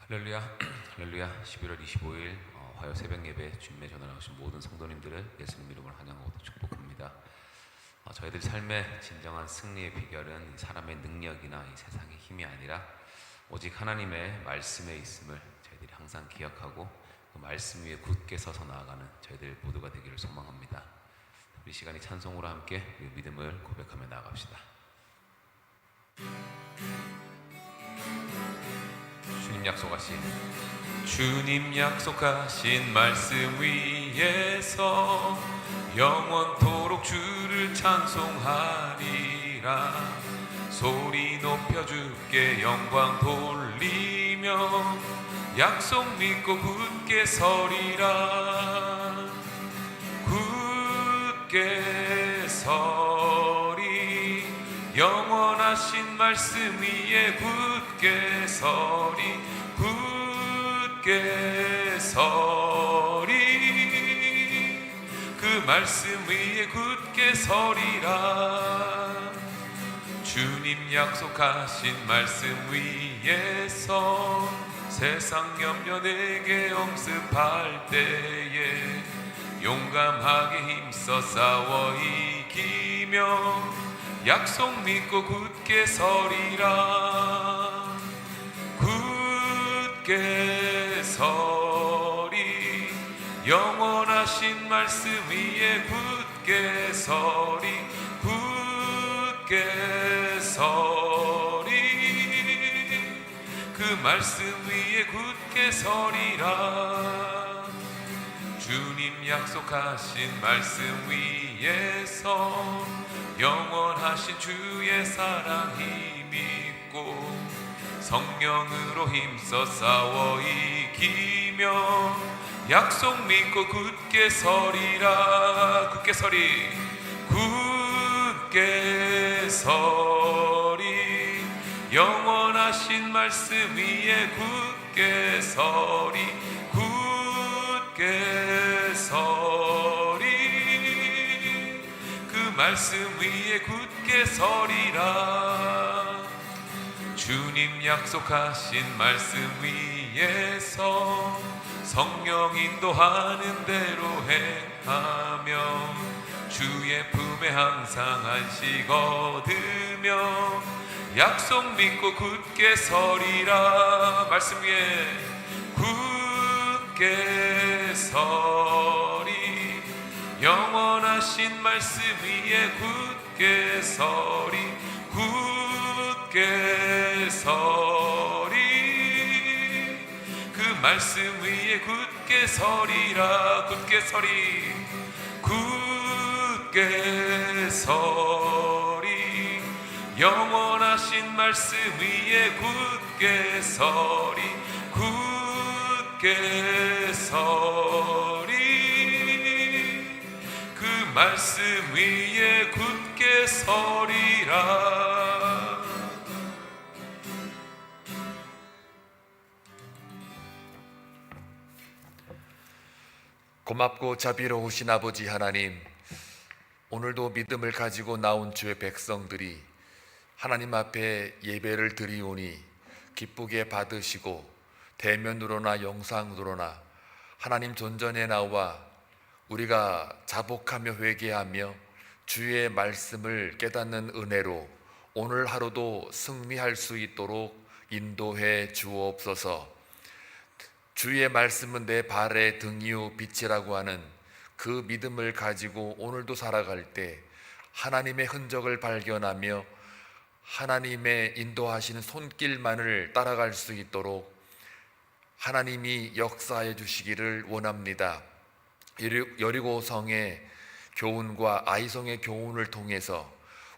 할렐루야, 할렐루야. 11월 25일 화요 새벽 예배 주님의 전화 나오신 모든 성도님들을 예수님 이름으로 환영하고 축복합니다. 저희들 삶의 진정한 승리의 비결은 사람의 능력이나 이 세상의 힘이 아니라 오직 하나님의 말씀에 있음을 저희들이 항상 기억하고 그 말씀 위에 굳게 서서 나아가는 저희들 모두가 되기를 소망합니다. 우리 시간이 찬송으로 함께 우리 믿음을 고백하며 나아갑시다. 주님 약속하신 말씀 위에서 영원토록 주를 찬송하리라. 소리 높여 주께 영광 돌리며 약속 믿고 굳게 서리라. 굳게 서리 영원하신 말씀 위에 굳게 서리. 굳게 서리 그 말씀 위에 굳게 서리라. 주님 약속하신 말씀 위에서 세상 염려 내게 엄습할 때에 용감하게 힘써 싸워 이기며 약속 믿고 굳게 서리라. 굳게 서리 영원하신 말씀 위에 굳게 서리. 굳게 서리 그 말씀 위에 굳게 서리라. 주님 약속하신 말씀 위에서 영원하신 주의 사랑 힘입고 성령으로 힘써 싸워 이기며 약속 믿고 굳게 서리라. 굳게 서리 굳게 서리 영원하신 말씀 위에 굳게 서리. 굳게 서리 그 말씀 위에 굳게 서리라. 주님 약속하신 말씀 위에서 성령 인도하는 대로 행하며 주의 품에 항상 안식 얻으며 약속 믿고 굳게 서리라. 말씀 위에 굳게 서리 영원하신 말씀 위에 굳게 서리. 굳게 서리 그 말씀 위에 굳게 서리라. 굳게 서리 굳게 서리 영원하신 말씀 위에 굳게 서리. 굳게 서리 그 말씀 위에 굳게 서리라. 고맙고 자비로우신 아버지 하나님, 오늘도 믿음을 가지고 나온 주의 백성들이 하나님 앞에 예배를 드리오니 기쁘게 받으시고 대면으로나 영상으로나 하나님 존전에 나와 우리가 자복하며 회개하며 주의 말씀을 깨닫는 은혜로 오늘 하루도 승리할 수 있도록 인도해 주옵소서. 주의 말씀은 내 발의 등이요 빛이라고 하는 그 믿음을 가지고 오늘도 살아갈 때 하나님의 흔적을 발견하며 하나님의 인도하시는 손길만을 따라갈 수 있도록 하나님이 역사해 주시기를 원합니다. 여리고성의 교훈과 아이성의 교훈을 통해서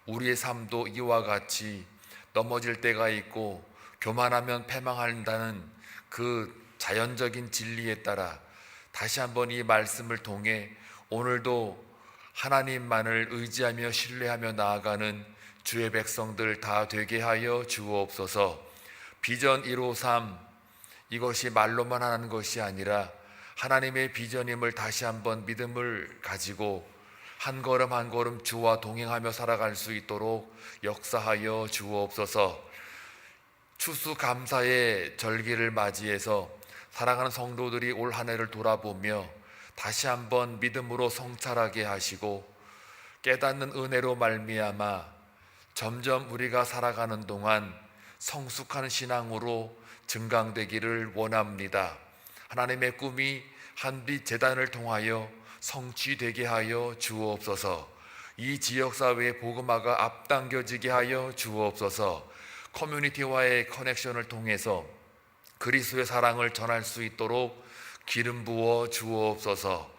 우리의 삶도 이와 같이 넘어질 때가 있고 교만하면 패망한다는 그 자연적인 진리에 따라 다시 한번 이 말씀을 통해 오늘도 하나님만을 의지하며 신뢰하며 나아가는 주의 백성들 다 되게 하여 주옵소서. 비전 153 이것이 말로만 하는 것이 아니라 하나님의 비전임을 다시 한번 믿음을 가지고 한 걸음 한 걸음 주와 동행하며 살아갈 수 있도록 역사하여 주옵소서. 추수감사의 절기를 맞이해서 사랑하는 성도들이 올 한 해를 돌아보며 다시 한번 믿음으로 성찰하게 하시고 깨닫는 은혜로 말미암아 점점 우리가 살아가는 동안 성숙한 신앙으로 증강되기를 원합니다. 하나님의 꿈이 한빛 재단을 통하여 성취되게 하여 주옵소서. 이 지역사회의 복음화가 앞당겨지게 하여 주옵소서. 커뮤니티와의 커넥션을 통해서 그리스도의 사랑을 전할 수 있도록 기름 부어 주옵소서.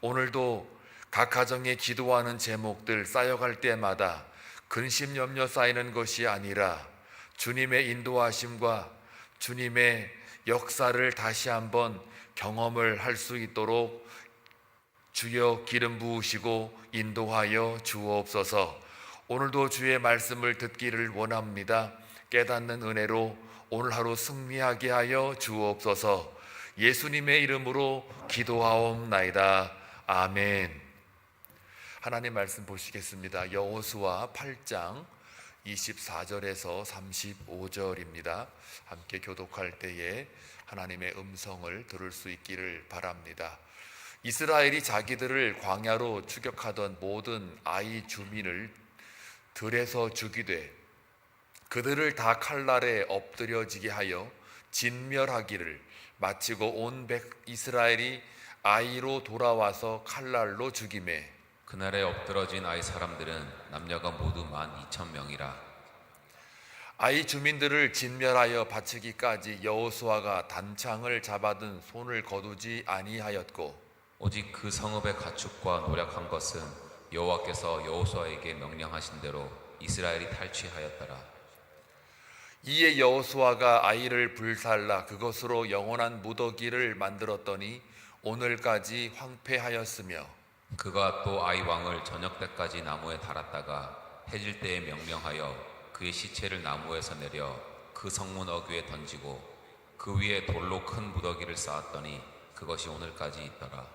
오늘도 각 가정에 기도하는 제목들 쌓여갈 때마다 근심 염려 쌓이는 것이 아니라 주님의 인도하심과 주님의 역사를 다시 한번 경험을 할 수 있도록 주여 기름 부으시고 인도하여 주옵소서. 오늘도 주의 말씀을 듣기를 원합니다. 깨닫는 은혜로 오늘 하루 승리하게 하여 주옵소서. 예수님의 이름으로 기도하옵나이다. 아멘. 하나님 말씀 보시겠습니다. 여호수아 8장 24절에서 35절입니다. 함께 교독할 때에 하나님의 음성을 들을 수 있기를 바랍니다. 이스라엘이 자기들을 광야로 추격하던 모든 아이 주민을 들에서 죽이되 그들을 다 칼날에 엎드려지게 하여 진멸하기를 마치고 온 이스라엘이 아이로 돌아와서 칼날로 죽이매 그날에 엎드러진 아이 사람들은 남녀가 모두 12,000명이라. 아이 주민들을 진멸하여 바치기까지 여호수아가 단창을 잡아든 손을 거두지 아니하였고 오직 그 성읍의 가축과 노력한 것은 여호와께서 여호수아에게 명령하신 대로 이스라엘이 탈취하였더라. 이에 여호수아가 아이를 불살라 그것으로 영원한 무더기를 만들었더니 오늘까지 황폐하였으며 그가 또 아이 왕을 저녁 때까지 나무에 달았다가 해질 때에 명령하여 그의 시체를 나무에서 내려 그 성문 어귀에 던지고 그 위에 돌로 큰 무더기를 쌓았더니 그것이 오늘까지 있더라.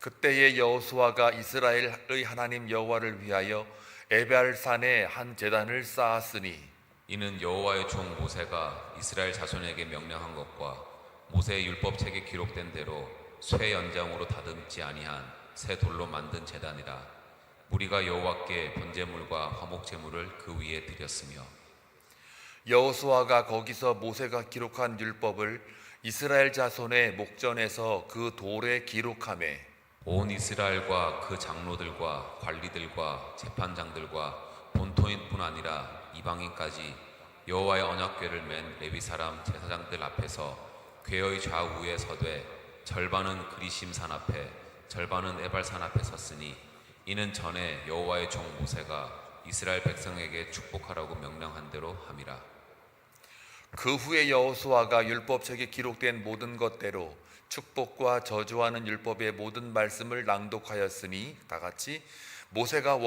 그때에 여호수아가 이스라엘의 하나님 여호와를 위하여 에발산에 한 제단을 쌓았으니 이는 여호와의 종 모세가 이스라엘 자손에게 명령한 것과 모세의 율법책에 기록된 대로 쇠 연장으로 다듬지 아니한 새 돌로 만든 제단이라. 무리가 여호와께 번제물과 화목제물을 그 위에 드렸으며 여호수아가 거기서 모세가 기록한 율법을 이스라엘 자손의 목전에서 그 돌에 기록하매 온 이스라엘과 그 장로들과 관리들과 재판장들과 본토인뿐 아니라 이방인까지 여호와의 언약궤를 맨 레위 사람 제사장들 앞에서 궤의 좌우에 서되 절반은 그리심산 앞에 절반은 에발산 앞에 섰으니 이는 전에 여호와의 종 모세가 이스라엘 백성에게 축복하라고 명령한 대로 함이라. 그 후에 여호수아가 율법책에 기록된 모든 것대로 축복과 저주하는 율법의 모든 말씀을 낭독하였으니 다같이 모세가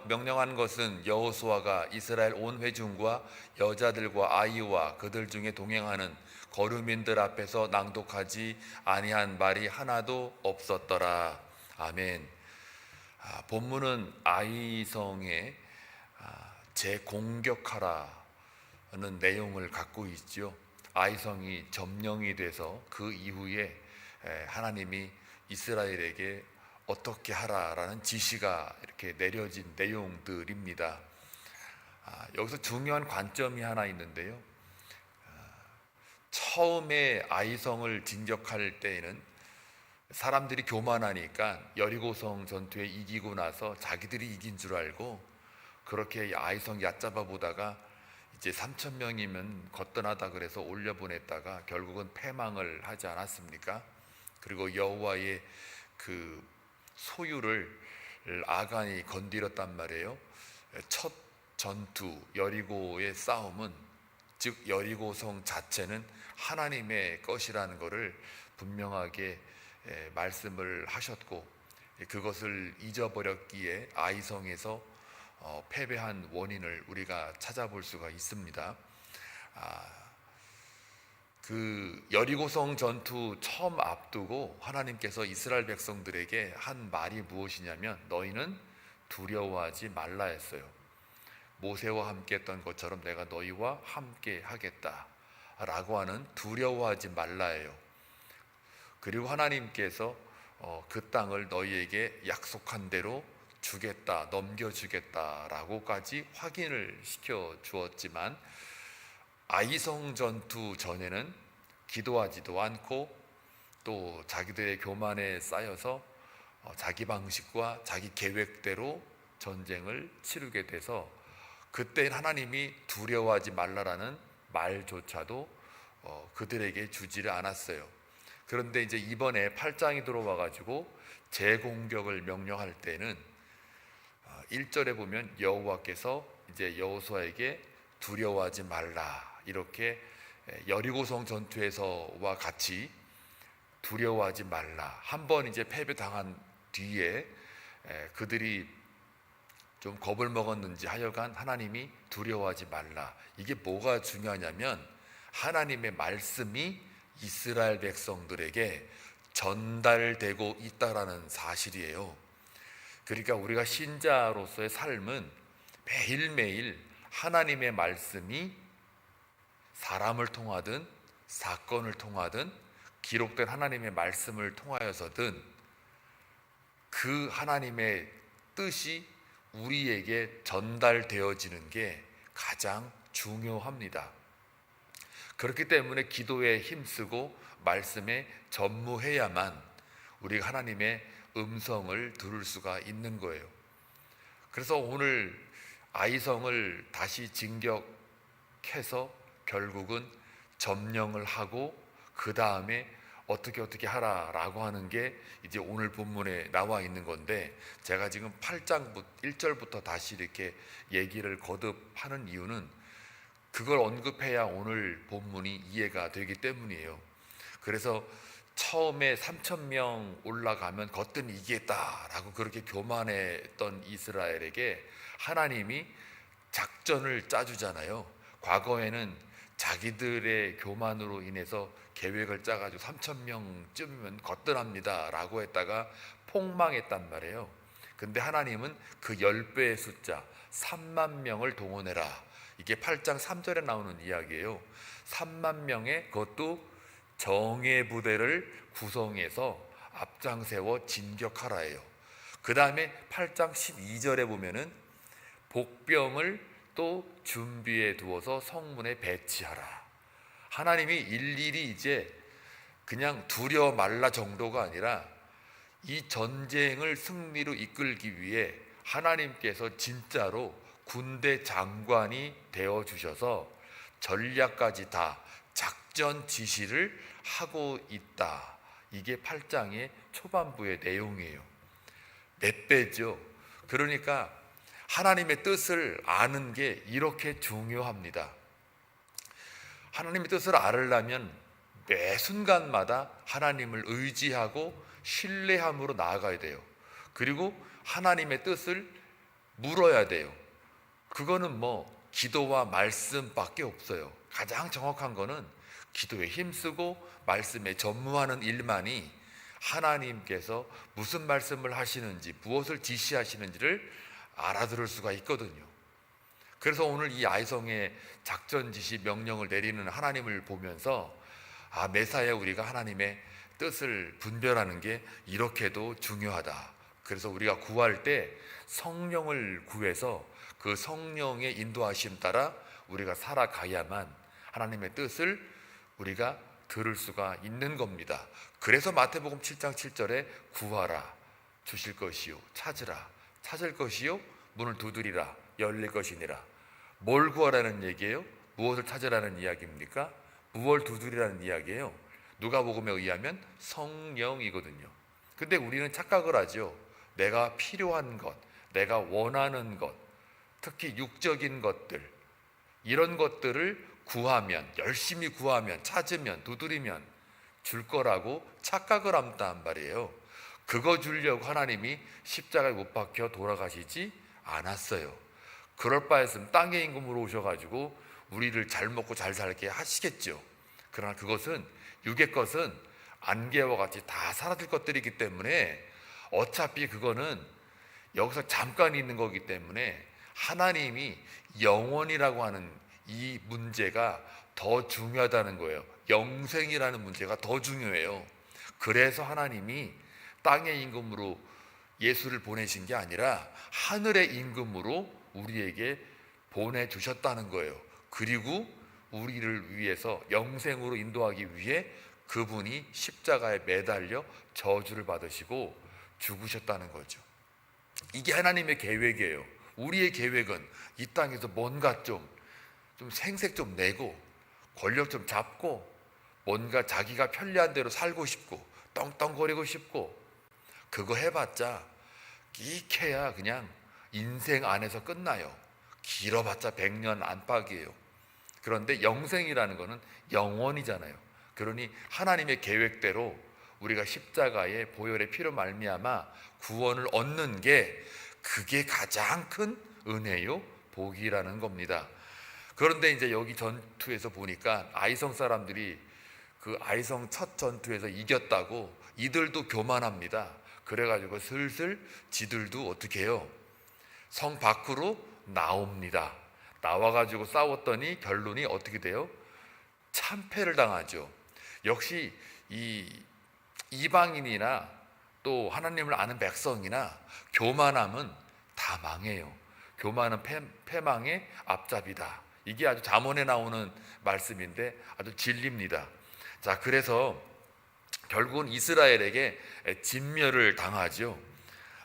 명령한 것은 여호수아가 이스라엘 온 회중과 여자들과 아이와 그들 중에 동행하는 거류민들 앞에서 낭독하지 아니한 말이 하나도 없었더라. 아멘. 본문은 아이성에 재공격하라는 내용을 갖고 있죠. 아이성이 점령이 돼서 그 이후에 하나님이 이스라엘에게 어떻게 하라라는 지시가 이렇게 내려진 내용들입니다. 여기서 중요한 관점이 하나 있는데요. 처음에 아이성을 진격할 때에는 사람들이 교만하니까 여리고성 전투에 이기고 나서 자기들이 이긴 줄 알고 그렇게 아이성 얕잡아 보다가 이제 3,000명이면 거뜬하다 그래서 올려보냈다가 결국은 패망을 하지 않았습니까? 그리고 여호와의 그 소유를 아간이 건드렸단 말이에요. 첫 전투 여리고의 싸움은 즉 여리고성 자체는 하나님의 것이라는 것을 분명하게 말씀을 하셨고 그것을 잊어버렸기에 아이성에서 패배한 원인을 우리가 찾아볼 수가 있습니다. 그 여리고성 전투 처음 앞두고 하나님께서 이스라엘 백성들에게 한 말이 무엇이냐면 너희는 두려워하지 말라 했어요. 모세와 함께 했던 것처럼 내가 너희와 함께 하겠다 라고 하는 두려워하지 말라예요. 그리고 하나님께서 그 땅을 너희에게 약속한 대로 주겠다, 넘겨주겠다라고까지 확인을 시켜 주었지만 아이성 전투 전에는 기도하지도 않고 또 자기들의 교만에 쌓여서 자기 방식과 자기 계획대로 전쟁을 치르게 돼서 그때 하나님이 두려워하지 말라라는 말조차도 그들에게 주지를 않았어요. 그런데 이제 이번에 8장이 들어와 가지고 재공격을 명령할 때는 1절에 보면 여호와께서 이제 여호수아에게 두려워하지 말라, 이렇게 여리고성 전투에서와 같이 두려워하지 말라. 한번 이제 패배당한 뒤에 그들이 좀 겁을 먹었는지 하여간 하나님이 두려워하지 말라. 이게 뭐가 중요하냐면 하나님의 말씀이 이스라엘 백성들에게 전달되고 있다라는 사실이에요. 그러니까 우리가 신자로서의 삶은 매일매일 하나님의 말씀이 사람을 통하든 사건을 통하든 기록된 하나님의 말씀을 통하여서든 그 하나님의 뜻이 우리에게 전달되어지는 게 가장 중요합니다. 그렇기 때문에 기도에 힘쓰고 말씀에 전무해야만 우리가 하나님의 음성을 들을 수가 있는 거예요. 그래서 오늘 아이성을 다시 진격해서 결국은 점령을 하고 그 다음에 어떻게 하라라고 하는 게 이제 오늘 본문에 나와 있는 건데, 제가 지금 8장 1절부터 다시 이렇게 얘기를 거듭하는 이유는 그걸 언급해야 오늘 본문이 이해가 되기 때문이에요. 그래서 처음에 3,000명 올라가면 거뜬히 이기겠다라고 그렇게 교만했던 이스라엘에게 하나님이 작전을 짜주잖아요. 과거에는 자기들의 교만으로 인해서 계획을 짜가지고 3,000명쯤이면 거뜬합니다 라고 했다가 폭망했단 말이에요. 근데 하나님은 그 10배의 숫자 3만 명을 동원해라. 이게 8장 3절에 나오는 이야기예요. 3만 명의, 그것도 정예 부대를 구성해서 앞장세워 진격하라예요. 그 다음에 8장 12절에 보면은 복병을 또 준비해 두어서 성문에 배치하라. 하나님이 일일이 이제 그냥 두려워 말라 정도가 아니라 이 전쟁을 승리로 이끌기 위해 하나님께서 진짜로 군대 장관이 되어 주셔서 전략까지 다 작전 지시를 하고 있다. 이게 8장의 초반부의 내용이에요. 몇 배죠. 그러니까 하나님의 뜻을 아는 게 이렇게 중요합니다. 하나님의 뜻을 알으려면 매 순간마다 하나님을 의지하고 신뢰함으로 나아가야 돼요. 그리고 하나님의 뜻을 물어야 돼요. 그거는 기도와 말씀밖에 없어요. 가장 정확한 거는 기도에 힘쓰고 말씀에 전무하는 일만이 하나님께서 무슨 말씀을 하시는지, 무엇을 지시하시는지를 알아들을 수가 있거든요. 그래서 오늘 이 아이성의 작전 지시 명령을 내리는 하나님을 보면서 매사에 우리가 하나님의 뜻을 분별하는 게 이렇게도 중요하다. 그래서 우리가 구할 때 성령을 구해서 그 성령의 인도하심 따라 우리가 살아가야만 하나님의 뜻을 우리가 들을 수가 있는 겁니다. 그래서 마태복음 7장 7절에 구하라 주실 것이요, 찾으라 찾을 것이요, 문을 두드리라 열릴 것이니라. 뭘 구하라는 얘기예요? 무엇을 찾으라는 이야기입니까? 무엇을 두드리라는 이야기예요? 누가복음에 의하면 성령이거든요. 근데 우리는 착각을 하죠. 내가 필요한 것, 내가 원하는 것, 특히 육적인 것들, 이런 것들을 구하면, 열심히 구하면, 찾으면, 두드리면 줄 거라고 착각을 한단 말이에요. 그거 주려고 하나님이 십자가에 못 박혀 돌아가시지 않았어요. 그럴 바였으면 땅의 임금으로 오셔가지고 우리를 잘 먹고 잘 살게 하시겠죠. 그러나 그것은, 육의 것은 안개와 같이 다 사라질 것들이기 때문에 어차피 그거는 여기서 잠깐 있는 거기 때문에 하나님이 영원이라고 하는 이 문제가 더 중요하다는 거예요. 영생이라는 문제가 더 중요해요. 그래서 하나님이 땅의 임금으로 예수를 보내신 게 아니라 하늘의 임금으로 우리에게 보내주셨다는 거예요. 그리고 우리를 위해서 영생으로 인도하기 위해 그분이 십자가에 매달려 저주를 받으시고 죽으셨다는 거죠. 이게 하나님의 계획이에요. 우리의 계획은 이 땅에서 뭔가 좀 생색 좀 내고 권력 좀 잡고 뭔가 자기가 편리한 대로 살고 싶고 떵떵거리고 싶고, 그거 해봤자 끼케야 그냥 인생 안에서 끝나요. 길어봤자 100년 안팎이에요. 그런데 영생이라는 거는 영원이잖아요. 그러니 하나님의 계획대로 우리가 십자가의 보혈의 피로 말미암아 구원을 얻는 게, 그게 가장 큰 은혜요, 복이라는 겁니다. 그런데 이제 여기 전투에서 보니까 아이성 사람들이 그 아이성 첫 전투에서 이겼다고 이들도 교만합니다. 그래가지고 슬슬 지들도 어떻게 해요? 성 밖으로 나옵니다. 나와가지고 싸웠더니 결론이 어떻게 돼요? 참패를 당하죠. 역시 이 이방인이나 또 하나님을 아는 백성이나 교만함은 다 망해요. 교만은 패망의 앞잡이다. 이게 아주 잠언에 나오는 말씀인데 아주 진리입니다. 자, 그래서 결국은 이스라엘에게 진멸을 당하죠.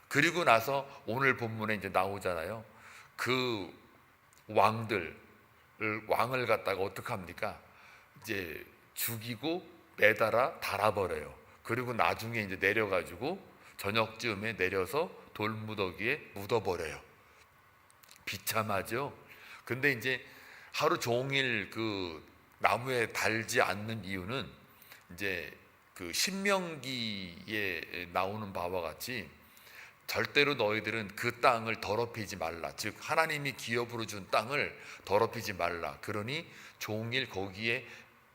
그리고 나서 오늘 본문에 이제 나오잖아요. 그 왕을 갖다가 어떻게 합니까? 이제 죽이고 매달아 달아버려요. 그리고 나중에 이제 내려가지고 저녁쯤에 내려서 돌무더기에 묻어버려요. 비참하죠. 근데 이제 하루 종일 그 나무에 달지 않는 이유는 이제 그 신명기에 나오는 바와 같이 절대로 너희들은 그 땅을 더럽히지 말라. 즉 하나님이 기업으로 준 땅을 더럽히지 말라. 그러니 종일 거기에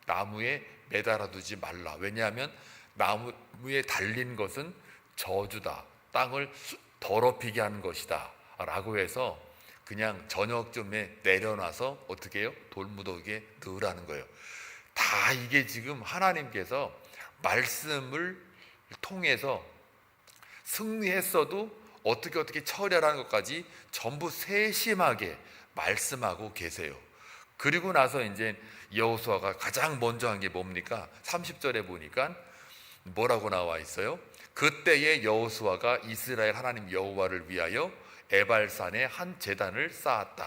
나무에 매달아 두지 말라. 왜냐하면 나무에 달린 것은 저주다. 땅을 더럽히게 하는 것이다 라고 해서 그냥 저녁쯤에 내려놔서 어떻게 해요? 돌무더기에 넣으라는 거예요. 다 이게 지금 하나님께서 말씀을 통해서 승리했어도 어떻게 처리하라는 것까지 전부 세심하게 말씀하고 계세요. 그리고 나서 이제 여호수아가 가장 먼저 한 게 뭡니까? 30절에 보니까 뭐라고 나와 있어요? 그때에 여호수아가 이스라엘 하나님 여호와를 위하여 에발산에 한 제단을 쌓았다.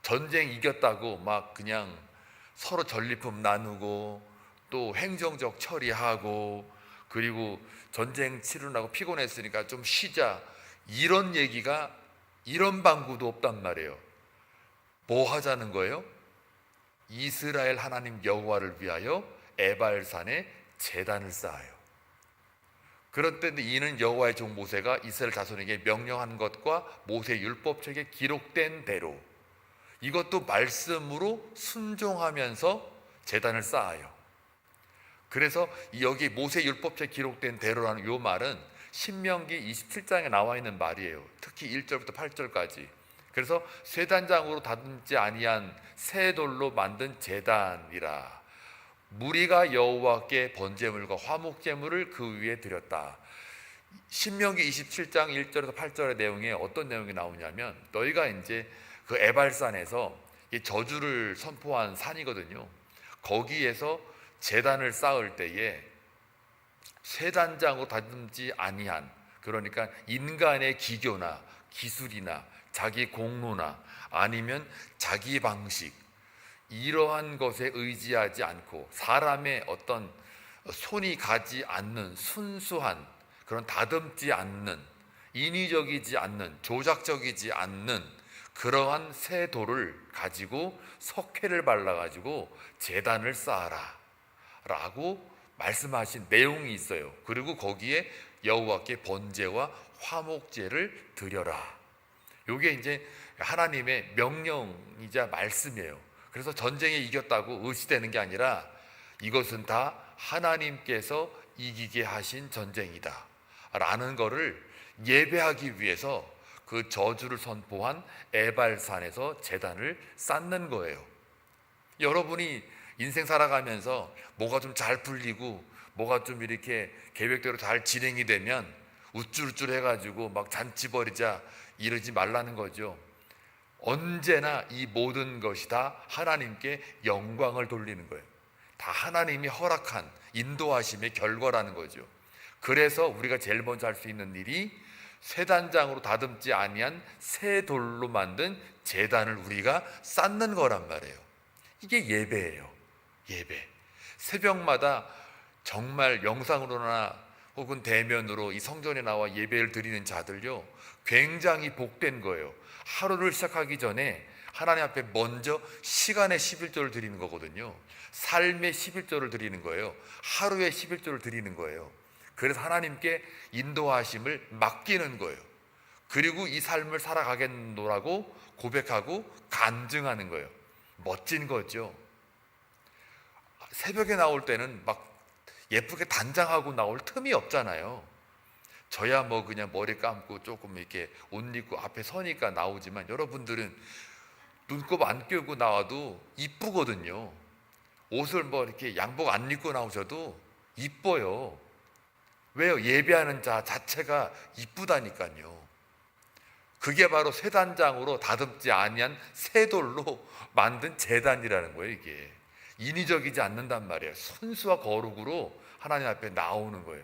전쟁 이겼다고 막 그냥 서로 전리품 나누고 또 행정적 처리하고 그리고 전쟁 치르느라고 피곤했으니까 좀 쉬자, 이런 얘기가, 이런 방구도 없단 말이에요. 뭐 하자는 거예요? 이스라엘 하나님 여호와를 위하여 에발산에 제단을 쌓아요. 그럴 때 이는 여호와의 종 모세가 이스라엘 자손에게 명령한 것과 모세 율법책에 기록된 대로, 이것도 말씀으로 순종하면서 제단을 쌓아요. 그래서 여기 모세 율법책에 기록된 대로라는 이 말은 신명기 27장에 나와 있는 말이에요. 특히 1절부터 8절까지. 그래서 쇠단장으로 다듬지 아니한 새 돌로 만든 제단이라. 무리가 여호와께 번제물과 화목제물을 그 위에 드렸다. 신명기 27장 1절에서 8절의 내용에 어떤 내용이 나오냐면, 너희가 이제 그 에발산에서 저주를 선포한 산이거든요. 거기에서 제단을 쌓을 때에 쇠단장으로 다듬지 아니한, 그러니까 인간의 기교나 기술이나 자기 공로나 아니면 자기 방식, 이러한 것에 의지하지 않고 사람의 어떤 손이 가지 않는 순수한, 그런 다듬지 않는, 인위적이지 않는, 조작적이지 않는 그러한 새 돌을 가지고 석회를 발라가지고 제단을 쌓아라 라고 말씀하신 내용이 있어요. 그리고 거기에 여호와께 번제와 화목제를 드려라. 이게 이제 하나님의 명령이자 말씀이에요. 그래서 전쟁에 이겼다고 의시되는 게 아니라 이것은 다 하나님께서 이기게 하신 전쟁이다 라는 거를 예배하기 위해서 그 저주를 선포한 에발산에서 제단을 쌓는 거예요. 여러분이 인생 살아가면서 뭐가 좀 잘 풀리고 뭐가 좀 이렇게 계획대로 잘 진행이 되면 우쭐우쭐 해가지고 막 잔치 벌이자 이러지 말라는 거죠. 언제나 이 모든 것이 다 하나님께 영광을 돌리는 거예요. 다 하나님이 허락한 인도하심의 결과라는 거죠. 그래서 우리가 제일 먼저 할 수 있는 일이 쇠단장으로 다듬지 아니한 새 돌로 만든 제단을 우리가 쌓는 거란 말이에요. 이게 예배예요. 예배. 새벽마다 정말 영상으로나 혹은 대면으로 이 성전에 나와 예배를 드리는 자들요, 굉장히 복된 거예요. 하루를 시작하기 전에 하나님 앞에 먼저 시간의 11조를 드리는 거거든요. 삶의 11조를 드리는 거예요. 하루의 11조를 드리는 거예요. 그래서 하나님께 인도하심을 맡기는 거예요. 그리고 이 삶을 살아가겠노라고 고백하고 간증하는 거예요. 멋진 거죠. 새벽에 나올 때는 막 예쁘게 단장하고 나올 틈이 없잖아요. 저야 뭐 그냥 머리 감고 조금 이렇게 옷 입고 앞에 서니까 나오지만 여러분들은 눈곱 안 끼고 나와도 이쁘거든요. 옷을 뭐 이렇게 양복 안 입고 나오셔도 이뻐요. 왜요? 예배하는 자 자체가 이쁘다니까요. 그게 바로 쇠단장으로 다듬지 아니한 쇠돌로 만든 제단이라는 거예요. 이게 인위적이지 않는단 말이에요. 순수와 거룩으로 하나님 앞에 나오는 거예요.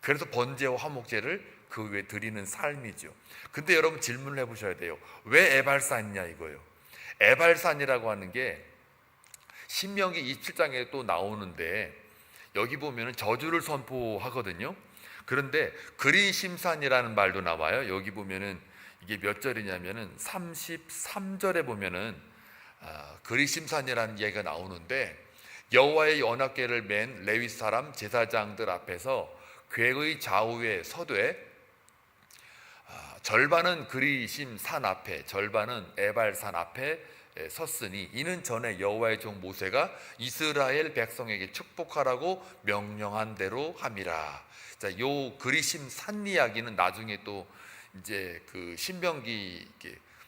그래서 번제와 화목제를 그 위에 드리는 삶이죠. 근데 여러분 질문을 해보셔야 돼요. 왜 에발산이냐 이거예요. 에발산이라고 하는 게 신명기 27장에 또 나오는데 여기 보면은 저주를 선포하거든요. 그런데 그리심산이라는 말도 나와요. 여기 보면은 이게 몇 절이냐면은 33절에 보면은 그리심산이라는 얘기가 나오는데 여호와의 언약궤를 맨 레위 사람 제사장들 앞에서 궤의 좌우에 서되 절반은 그리심산 앞에 절반은 에발산 앞에 섰으니 이는 전에 여호와의 종 모세가 이스라엘 백성에게 축복하라고 명령한 대로 함이라. 자, 요 그리심 산 이야기는 나중에 또 이제 그 신명기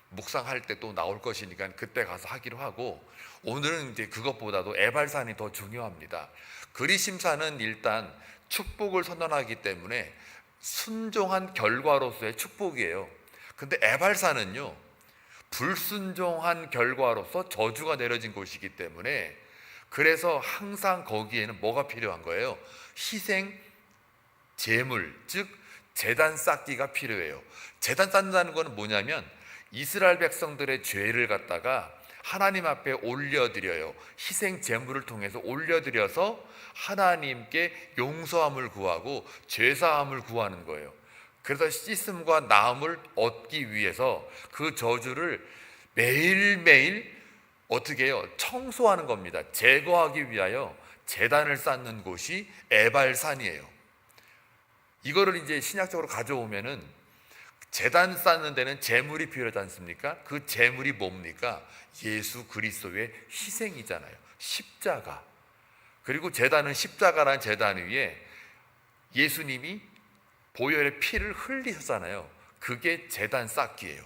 묵상할 때 또 나올 것이니까 그때 가서 하기로 하고, 오늘은 이제 그것보다도 에발산이 더 중요합니다. 그리심산은 일단 축복을 선언하기 때문에 순종한 결과로서의 축복이에요. 근데 에발산은요, 불순종한 결과로서 저주가 내려진 곳이기 때문에, 그래서 항상 거기에는 뭐가 필요한 거예요? 희생 제물, 즉 제단 쌓기가 필요해요. 제단 쌓는다는 것은 뭐냐면 이스라엘 백성들의 죄를 갖다가 하나님 앞에 올려드려요. 희생 제물을 통해서 올려드려서 하나님께 용서함을 구하고 죄사함을 구하는 거예요. 그래서 씻음과 나음을 얻기 위해서 그 저주를 매일매일 어떻게 해요? 청소하는 겁니다. 제거하기 위하여 제단을 쌓는 곳이 에발산이에요. 이거를 이제 신약적으로 가져오면은 제단 쌓는 데는 제물이 필요하지 않습니까? 그 제물이 뭡니까? 예수 그리스도의 희생이잖아요. 십자가. 그리고 제단은 십자가라는 제단 위에 예수님이 보혈의 피를 흘리셨잖아요. 그게 제단 쌓기예요.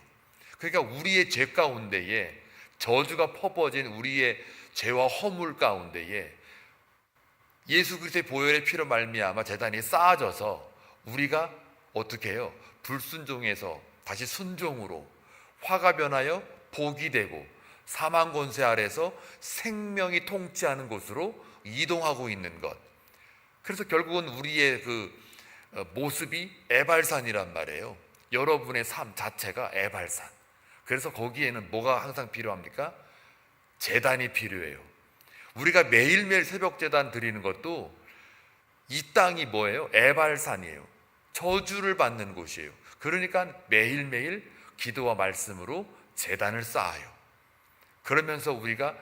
그러니까 우리의 죄 가운데에, 저주가 퍼부어진 우리의 죄와 허물 가운데에 예수 그리스도의 보혈의 피로 말미암아 제단이 쌓아져서 우리가 어떻게 해요? 불순종에서 다시 순종으로 화가 변하여 복이 되고 사망 권세 아래서 생명이 통치하는 곳으로 이동하고 있는 것. 그래서 결국은 우리의 그 모습이 에발산이란 말이에요. 여러분의 삶 자체가 에발산. 그래서 거기에는 뭐가 항상 필요합니까? 제단이 필요해요. 우리가 매일매일 새벽 제단 드리는 것도 이 땅이 뭐예요? 에발산이에요. 저주를 받는 곳이에요. 그러니까 매일매일 기도와 말씀으로 제단을 쌓아요. 그러면서 우리가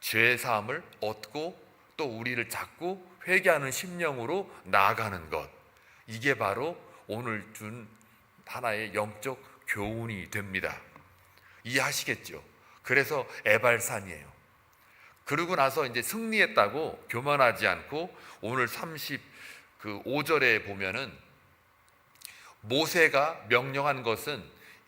죄 사함을 얻고 또 우리를 자꾸 회개하는 심령으로 나아가는 것. 이게 바로 오늘 준 하나의 영적 교훈이 됩니다. 이해하시겠죠? 그래서 에발산이에요. 그러고 나서 이제 승리했다고 교만하지 않고 오늘 35절에 보면은 모세가 명령한 것은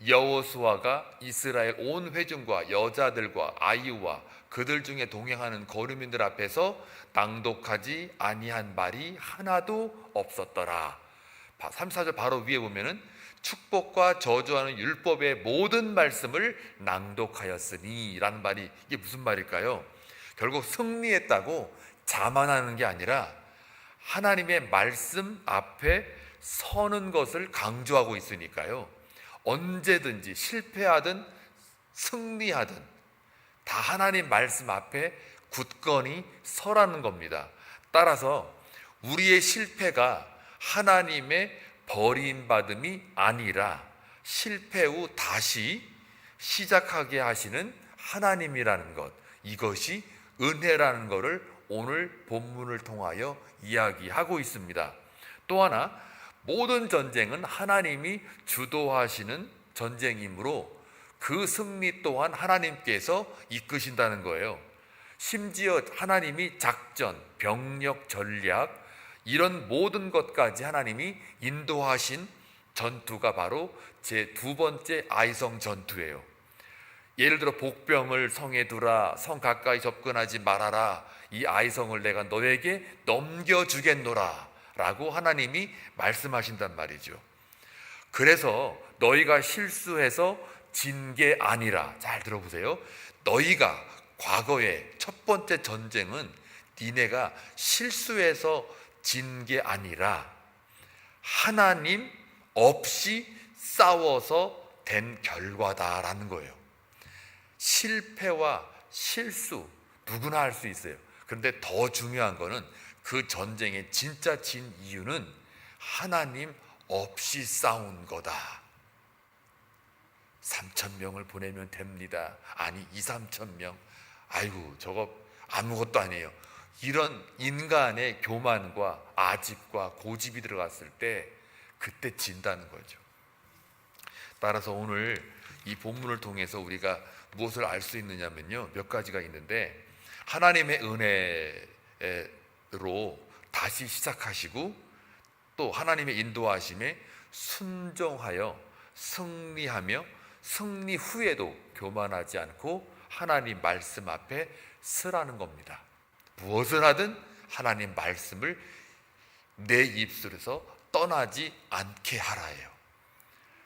여호수아가 이스라엘 온 회중과 여자들과 아이와 그들 중에 동행하는 거류민들 앞에서 낭독하지 아니한 말이 하나도 없었더라. 3, 4절 바로 위에 보면은 축복과 저주하는 율법의 모든 말씀을 낭독하였으니 라는 말이, 이게 무슨 말일까요? 결국 승리했다고 자만하는 게 아니라 하나님의 말씀 앞에 서는 것을 강조하고 있으니까요, 언제든지 실패하든 승리하든 다 하나님 말씀 앞에 굳건히 서라는 겁니다. 따라서 우리의 실패가 하나님의 버림받음이 아니라 실패 후 다시 시작하게 하시는 하나님이라는 것, 이것이 은혜라는 것을 오늘 본문을 통하여 이야기하고 있습니다. 또 하나, 모든 전쟁은 하나님이 주도하시는 전쟁이므로 그 승리 또한 하나님께서 이끄신다는 거예요. 심지어 하나님이 작전, 병력, 전략 이런 모든 것까지 하나님이 인도하신 전투가 바로 제 두 번째 아이성 전투예요. 예를 들어 복병을 성에 두라, 성 가까이 접근하지 말아라, 이 아이성을 내가 너에게 넘겨주겠노라 라고 하나님이 말씀하신단 말이죠. 그래서 너희가 실수해서 진 게 아니라, 잘 들어보세요, 너희가 과거에 첫 번째 전쟁은 니네가 실수해서 진 게 아니라 하나님 없이 싸워서 된 결과다라는 거예요. 실패와 실수 누구나 할 수 있어요. 그런데 더 중요한 거는 그 전쟁의 진짜 진 이유는 하나님 없이 싸운 거다. 3,000명을 보내면 됩니다. 아니 2, 3,000명, 아이고 저거 아무것도 아니에요. 이런 인간의 교만과 아집과 고집이 들어갔을 때 그때 진다는 거죠. 따라서 오늘 이 본문을 통해서 우리가 무엇을 알 수 있느냐면요, 몇 가지가 있는데, 하나님의 은혜로 다시 시작하시고 또 하나님의 인도하심에 순종하여 승리하며 승리 후에도 교만하지 않고 하나님 말씀 앞에 서라는 겁니다. 무엇을 하든 하나님 말씀을 내 입술에서 떠나지 않게 하라예요.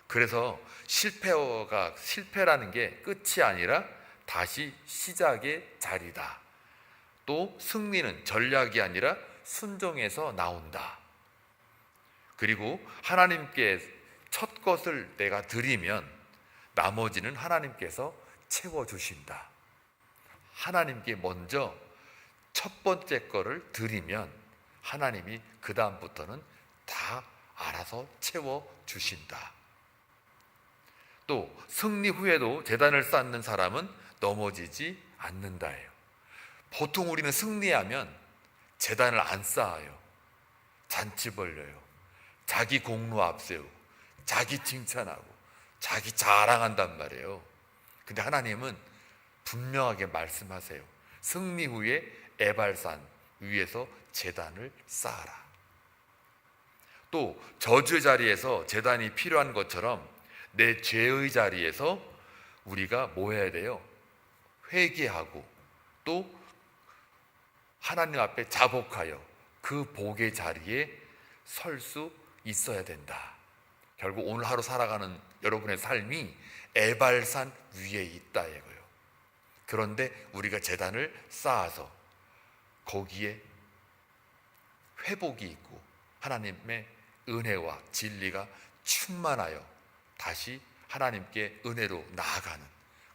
그래서 실패라는 게 끝이 아니라 다시 시작의 자리다. 또 승리는 전략이 아니라 순종에서 나온다. 그리고 하나님께 첫 것을 내가 드리면 나머지는 하나님께서 채워주신다. 하나님께 먼저 첫 번째 거를 드리면 하나님이 그 다음부터는 다 알아서 채워주신다. 또 승리 후에도 제단을 쌓는 사람은 넘어지지 않는다예요. 보통 우리는 승리하면 제단을 안 쌓아요. 잔치 벌려요. 자기 공로 앞세우고 자기 칭찬하고 자기 자랑한단 말이에요. 근데 하나님은 분명하게 말씀하세요. 승리 후에 에발산 위에서 제단을 쌓아라. 또 저주의 자리에서 제단이 필요한 것처럼 내 죄의 자리에서 우리가 뭐 해야 돼요? 회개하고 또 하나님 앞에 자복하여 그 복의 자리에 설 수 있어야 된다. 결국 오늘 하루 살아가는 여러분의 삶이 에발산 위에 있다 이거예요. 그런데 우리가 제단을 쌓아서 거기에 회복이 있고 하나님의 은혜와 진리가 충만하여 다시 하나님께 은혜로 나아가는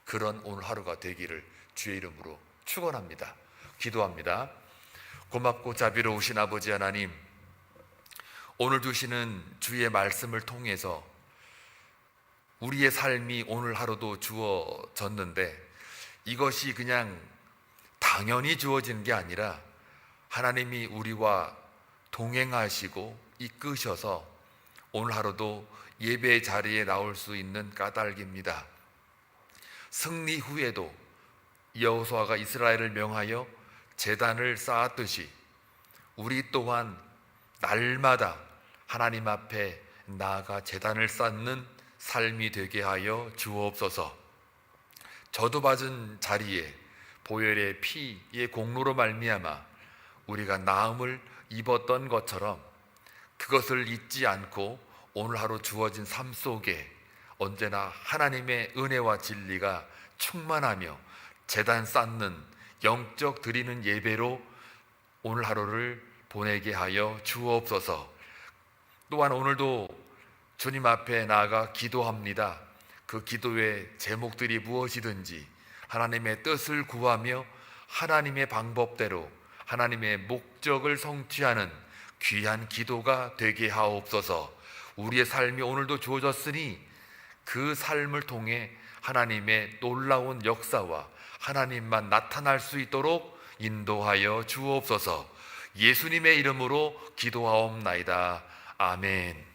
그런 오늘 하루가 되기를 주의 이름으로 축원합니다. 기도합니다. 고맙고 자비로우신 아버지 하나님, 오늘 주시는 주의 말씀을 통해서 우리의 삶이 오늘 하루도 주어졌는데 이것이 그냥 당연히 주어지는 게 아니라 하나님이 우리와 동행하시고 이끄셔서 오늘 하루도 예배의 자리에 나올 수 있는 까닭입니다. 승리 후에도 여호수아가 이스라엘을 명하여 제단을 쌓았듯이 우리 또한 날마다 하나님 앞에 나아가 제단을 쌓는 삶이 되게 하여 주옵소서. 저도 받은 자리에 보혈의 피의 공로로 말미암아 우리가 나음을 입었던 것처럼 그것을 잊지 않고 오늘 하루 주어진 삶 속에 언제나 하나님의 은혜와 진리가 충만하며 제단 쌓는 영적 드리는 예배로 오늘 하루를 보내게 하여 주옵소서. 또한 오늘도 주님 앞에 나아가 기도합니다. 그 기도의 제목들이 무엇이든지 하나님의 뜻을 구하며 하나님의 방법대로 하나님의 목적을 성취하는 귀한 기도가 되게 하옵소서. 우리의 삶이 오늘도 주어졌으니 그 삶을 통해 하나님의 놀라운 역사와 하나님만 나타날 수 있도록 인도하여 주옵소서. 예수님의 이름으로 기도하옵나이다. 아멘.